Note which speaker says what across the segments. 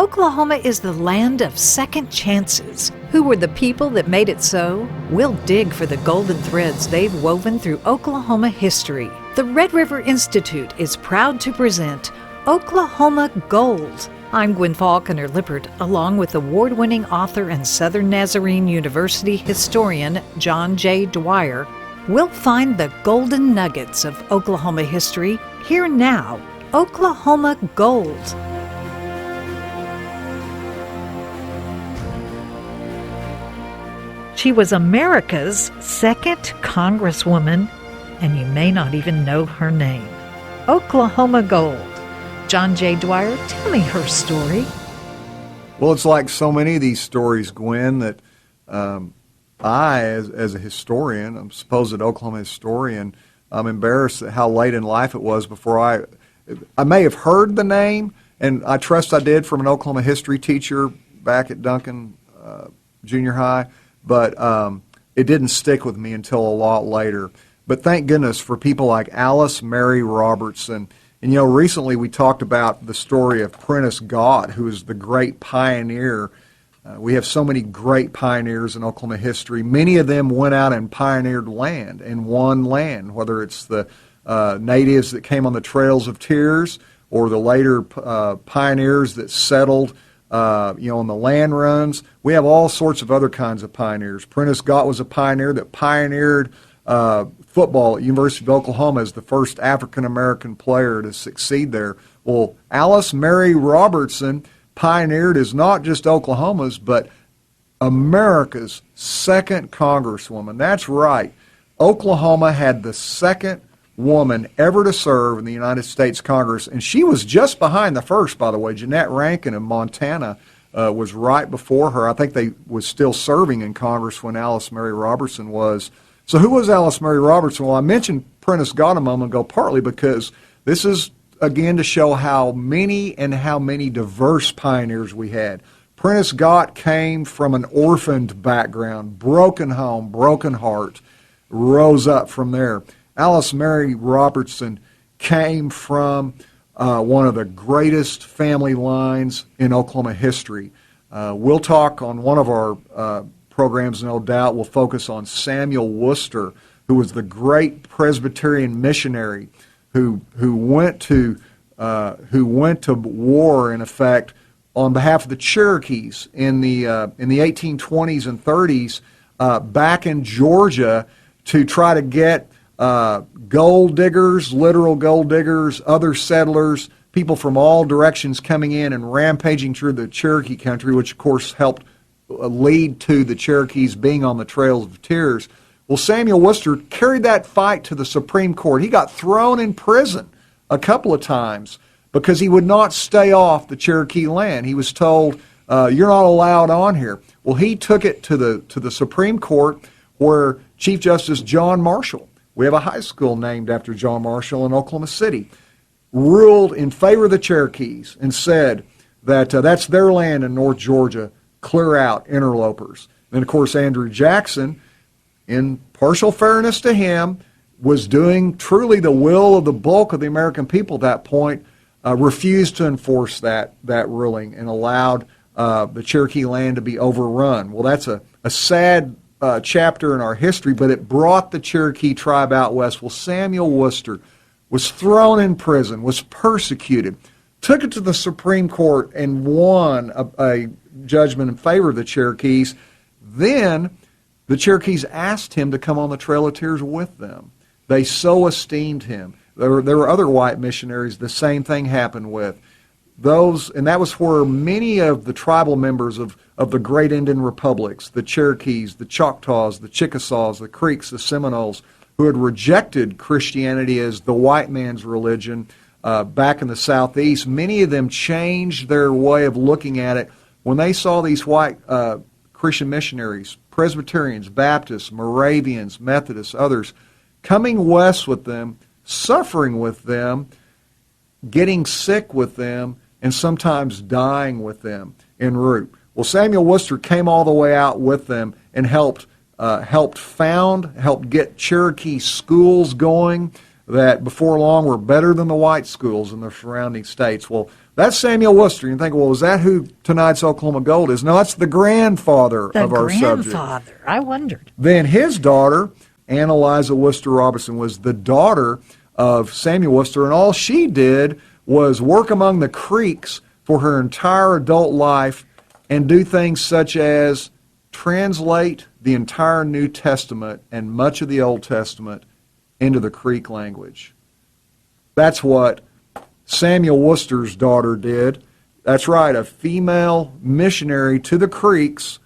Speaker 1: Oklahoma is the land of second chances. Who were the people that made it so? We'll dig for the golden threads they've woven through Oklahoma history. The Red River Institute is proud to present Oklahoma Gold. I'm Gwin Faulconer-Lippert, along with award-winning author and Southern Nazarene University historian John J. Dwyer. We'll find the golden nuggets of Oklahoma history here now. Oklahoma Gold. She was America's second Congresswoman, and you may not even know her name. Oklahoma Gold. John J. Dwyer, tell me her story.
Speaker 2: Well, it's like so many of these stories, Gwin, that I, as a historian, I'm supposed an Oklahoma historian, I'm embarrassed at how late in life it was before I may have heard the name, and I trust I did from an Oklahoma history teacher back at Duncan Junior High, but it didn't stick with me until a lot later. But thank goodness for people like Alice Mary Robertson. And, you know, recently we talked about the story of Prentice Gott, who is the great pioneer. We have so many great pioneers in Oklahoma history. Many of them went out and pioneered land and won land, whether it's the natives that came on the Trails of Tears or the later pioneers that settled on the land runs. We have all sorts of other kinds of pioneers. Prentice Gott was a pioneer that pioneered football at University of Oklahoma as the first African-American player to succeed there. Well, Alice Mary Robertson pioneered as not just Oklahoma's, but America's second Congresswoman. That's right. Oklahoma had the second woman ever to serve in the United States Congress, and she was just behind the first, by the way. Jeanette Rankin of Montana was right before her. I think they was still serving in Congress when Alice Mary Robertson was. So who was Alice Mary Robertson? Well, I mentioned Prentice Gott a moment ago, partly because this is, again, to show how many diverse pioneers we had. Prentice Gott came from an orphaned background, broken home, broken heart, rose up from there. Alice Mary Robertson came from one of the greatest family lines in Oklahoma history. We'll talk on one of our programs, no doubt. We'll focus on Samuel Worcester, who was the great Presbyterian missionary who went to war, in effect, on behalf of the Cherokees in the 1820s and 30s back in Georgia to try to get gold diggers, literal gold diggers, other settlers, people from all directions coming in and rampaging through the Cherokee country, which of course helped lead to the Cherokees being on the Trails of Tears. Well, Samuel Worcester carried that fight to the Supreme Court. He got thrown in prison a couple of times because he would not stay off the Cherokee land. He was told, you're not allowed on here. Well, he took it to the Supreme Court, where Chief Justice John Marshall, we have a high school named after John Marshall in Oklahoma City, ruled in favor of the Cherokees and said that that's their land in North Georgia, clear out interlopers. And of course, Andrew Jackson, in partial fairness to him, was doing truly the will of the bulk of the American people at that point, refused to enforce that ruling and allowed the Cherokee land to be overrun. Well, that's a sad chapter in our history, but it brought the Cherokee tribe out west. Well, Samuel Worcester was thrown in prison, was persecuted, took it to the Supreme Court and won a judgment in favor of the Cherokees. Then the Cherokees asked him to come on the Trail of Tears with them. They so esteemed him. There were other white missionaries the same thing happened with. And that was where many of the tribal members of the great Indian republics, the Cherokees, the Choctaws, the Chickasaws, the Creeks, the Seminoles, who had rejected Christianity as the white man's religion back in the Southeast, many of them changed their way of looking at it when they saw these white Christian missionaries, Presbyterians, Baptists, Moravians, Methodists, others, coming west with them, suffering with them, getting sick with them, and sometimes dying with them en route. Well, Samuel Worcester came all the way out with them and helped get Cherokee schools going. that before long were better than the white schools in the surrounding states. Well, that's Samuel Worcester. You think, well, is that who tonight's Oklahoma Gold is? No, that's the grandfather of our subject.
Speaker 1: The grandfather. I wondered.
Speaker 2: Then his daughter, Anna Eliza Worcester Robertson, was the daughter of Samuel Worcester, and all she did was work among the Creeks for her entire adult life and do things such as translate the entire New Testament and much of the Old Testament into the Creek language. That's what Samuel Worcester's daughter did. That's right, a female missionary to the Creeks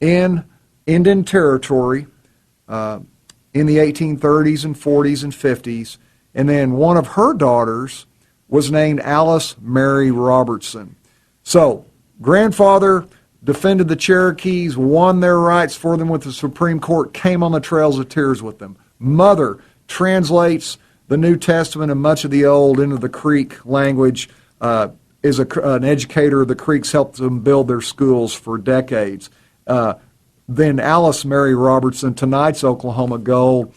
Speaker 2: in Indian Territory in the 1830s and 40s and 50s. And then one of her daughters was named Alice Mary Robertson. So, grandfather defended the Cherokees, won their rights for them with the Supreme Court, came on the trails of tears with them. Mother translates the New Testament and much of the Old into the Creek language, is an educator of the Creeks, helped them build their schools for decades. Then Alice Mary Robertson, tonight's Oklahoma Gold,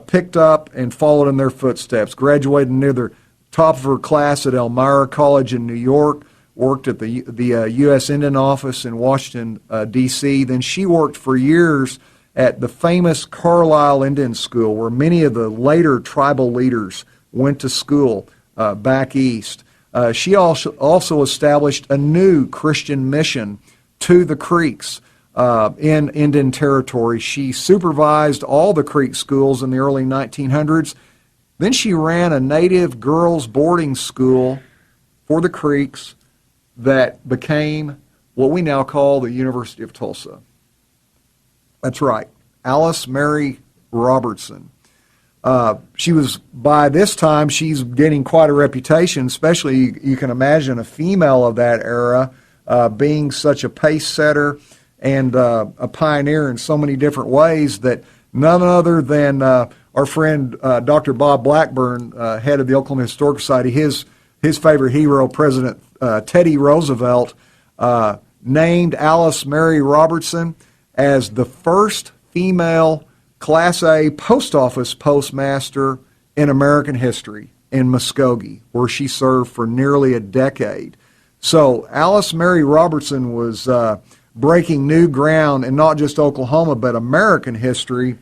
Speaker 2: picked up and followed in their footsteps, graduated near the top of her class at Elmira College in New York, worked at the U.S. Indian Office in Washington, D.C. Then she worked for years at the famous Carlisle Indian School, where many of the later tribal leaders went to school back east. She also established a new Christian mission to the Creeks in Indian Territory. She supervised all the Creek schools in the early 1900s. Then she ran a native girls' boarding school for the Creeks that became what we now call the University of Tulsa. That's right, Alice Mary Robertson. She was, by this time, she's getting quite a reputation, especially you can imagine a female of that era being such a pace setter and a pioneer in so many different ways that none other than our friend Dr. Bob Blackburn, head of the Oklahoma Historical Society, his favorite hero, President Teddy Roosevelt, named Alice Mary Robertson as the first female Class A post office postmaster in American history in Muskogee, where she served for nearly a decade. So Alice Mary Robertson was breaking new ground in not just Oklahoma, but American history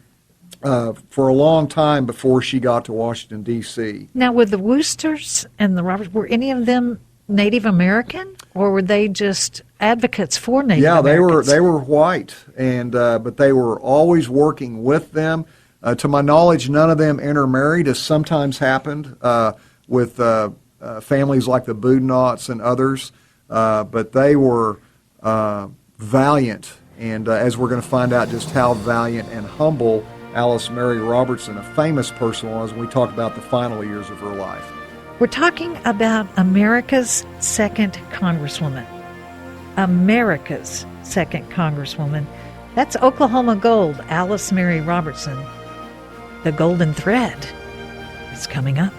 Speaker 2: for a long time before she got to Washington, D.C.
Speaker 1: Now, with the Worcesters and the Roberts, were any of them Native American, or were they just advocates for Native Americans?
Speaker 2: Yeah, they were white, and but they were always working with them. To my knowledge, none of them intermarried, as sometimes happened with families like the Boudinauts and others. But they were valiant, and as we're going to find out just how valiant and humble Alice Mary Robertson, a famous person, was when we talk about the final years of her life.
Speaker 1: We're talking about America's second Congresswoman. America's second Congresswoman. That's Oklahoma Gold, Alice Mary Robertson. The Golden Thread is coming up.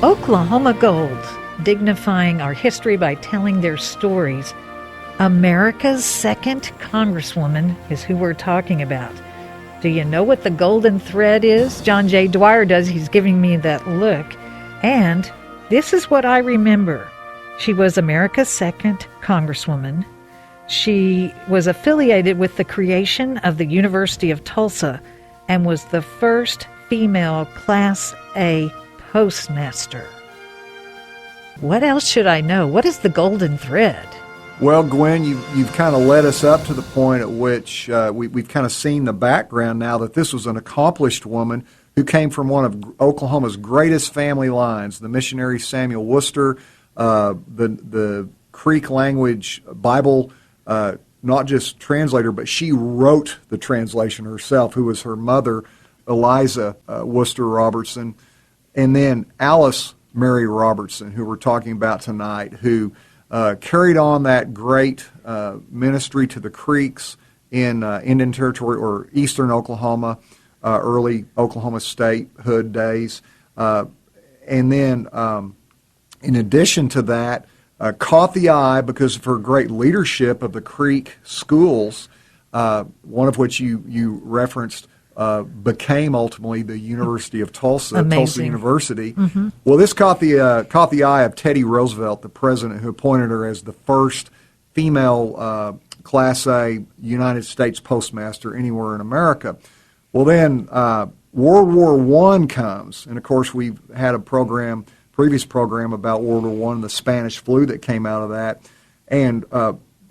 Speaker 1: Oklahoma Gold, dignifying our history by telling their stories. America's second Congresswoman is who we're talking about. Do you know what the golden thread is? John J. Dwyer does. He's giving me that look. And this is what I remember. She was America's second Congresswoman. She was affiliated with the creation of the University of Tulsa and was the first female Class A Postmaster. What else should I know? What is the golden thread?
Speaker 2: Well, Gwin, you've kind of led us up to the point at which we've kind of seen the background now that this was an accomplished woman who came from one of Oklahoma's greatest family lines, the missionary Samuel Worcester, the Creek language Bible, not just translator, but she wrote the translation herself, who was her mother, Eliza Worcester Robertson. And then Alice Mary Robertson, who we're talking about tonight, who carried on that great ministry to the Creeks in Indian Territory or eastern Oklahoma, early Oklahoma statehood days. and then in addition to that, caught the eye because of her great leadership of the Creek schools, one of which you referenced became ultimately the University of Tulsa,
Speaker 1: Amazing.
Speaker 2: Tulsa University. Mm-hmm. Well, this caught the eye of Teddy Roosevelt, the president, who appointed her as the first female Class A United States postmaster anywhere in America. Well, then World War I comes, and of course we've had a previous program about World War I and the Spanish flu that came out of that. And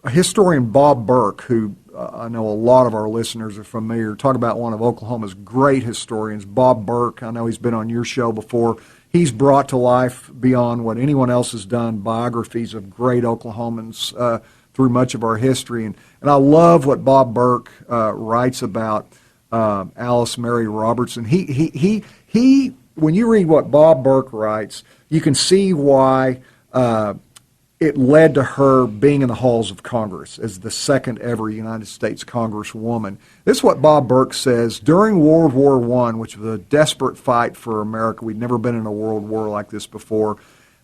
Speaker 2: historian Bob Burke, who I know a lot of our listeners are familiar, talk about one of Oklahoma's great historians, Bob Burke. I know he's been on your show before. He's brought to life, beyond what anyone else has done, biographies of great Oklahomans through much of our history. And I love what Bob Burke writes about Alice Mary Robertson. He when you read what Bob Burke writes, you can see why it led to her being in the halls of Congress as the second ever United States Congresswoman. This is what Bob Burke says. During World War I, which was a desperate fight for America, we'd never been in a world war like this before,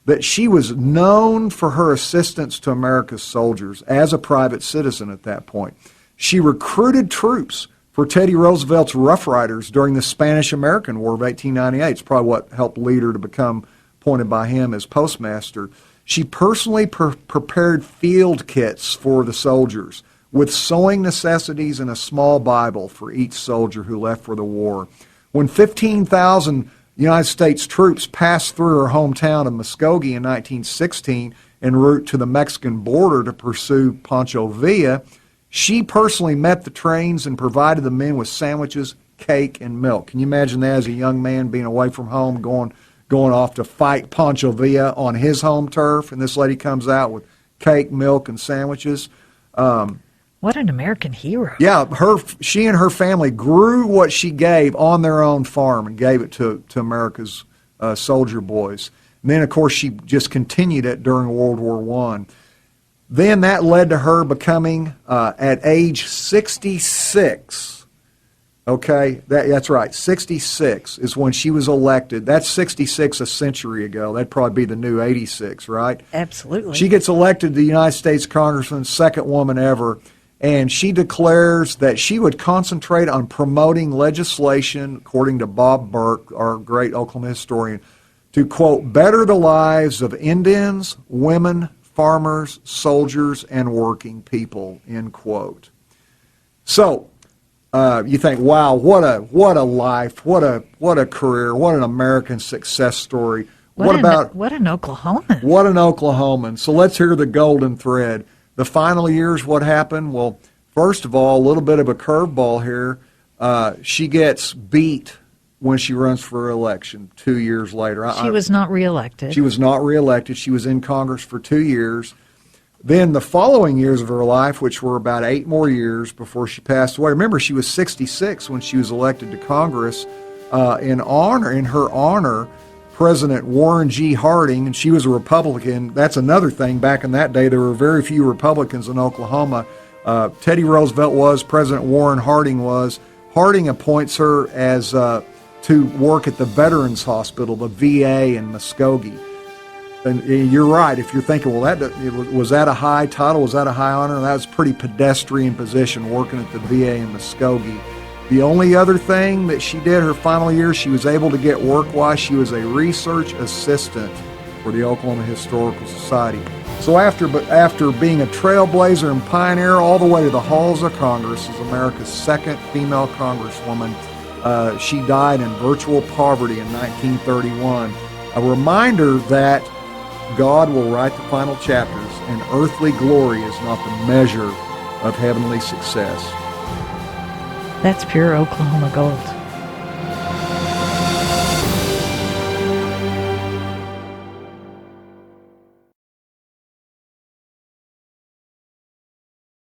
Speaker 2: that she was known for her assistance to America's soldiers as a private citizen at that point. She recruited troops for Teddy Roosevelt's Rough Riders during the Spanish-American War of 1898. It's probably what helped lead her to become appointed by him as postmaster. She personally prepared field kits for the soldiers with sewing necessities and a small Bible for each soldier who left for the war. When 15,000 United States troops passed through her hometown of Muskogee in 1916 en route to the Mexican border to pursue Pancho Villa, she personally met the trains and provided the men with sandwiches, cake, and milk. Can you imagine that as a young man being away from home, going off to fight Pancho Villa on his home turf, and this lady comes out with cake, milk, and sandwiches?
Speaker 1: What an American hero.
Speaker 2: Yeah, she and her family grew what she gave on their own farm and gave it to America's soldier boys. And then, of course, she just continued it during World War I. Then that led to her becoming, at age 66, okay, that's right, 66 is when she was elected. That's 66 a century ago. That'd probably be the new 86, right?
Speaker 1: Absolutely.
Speaker 2: She gets elected to the United States Congressman, second woman ever, and she declares that she would concentrate on promoting legislation, according to Bob Burke, our great Oklahoma historian, to, quote, better the lives of Indians, women, farmers, soldiers, and working people, end quote. So, you think, wow, what a life, what a career, what an American success story.
Speaker 1: What an Oklahoman.
Speaker 2: What an Oklahoman. So let's hear the golden thread. The final years, what happened? Well, first of all, a little bit of a curveball here. She gets beat when she runs for election 2 years later.
Speaker 1: She was not reelected.
Speaker 2: She was not reelected. She was in Congress for 2 years. Then the following years of her life, which were about 8 more years before she passed away. Remember, she was 66 when she was elected to Congress. In her honor, President Warren G. Harding, and she was a Republican. That's another thing. Back in that day, there were very few Republicans in Oklahoma. Teddy Roosevelt was, President Warren Harding was. Harding appoints her as to work at the Veterans Hospital, the VA in Muskogee. And you're right. If you're thinking, well, was that a high title? Was that a high honor? That was a pretty pedestrian position, working at the VA in Muskogee. The only other thing that she did her final year, she was able to get work while she was a research assistant for the Oklahoma Historical Society. So after being a trailblazer and pioneer all the way to the halls of Congress as America's second female congresswoman, she died in virtual poverty in 1931. A reminder that God will write the final chapters, and earthly glory is not the measure of heavenly success.
Speaker 1: That's pure Oklahoma gold.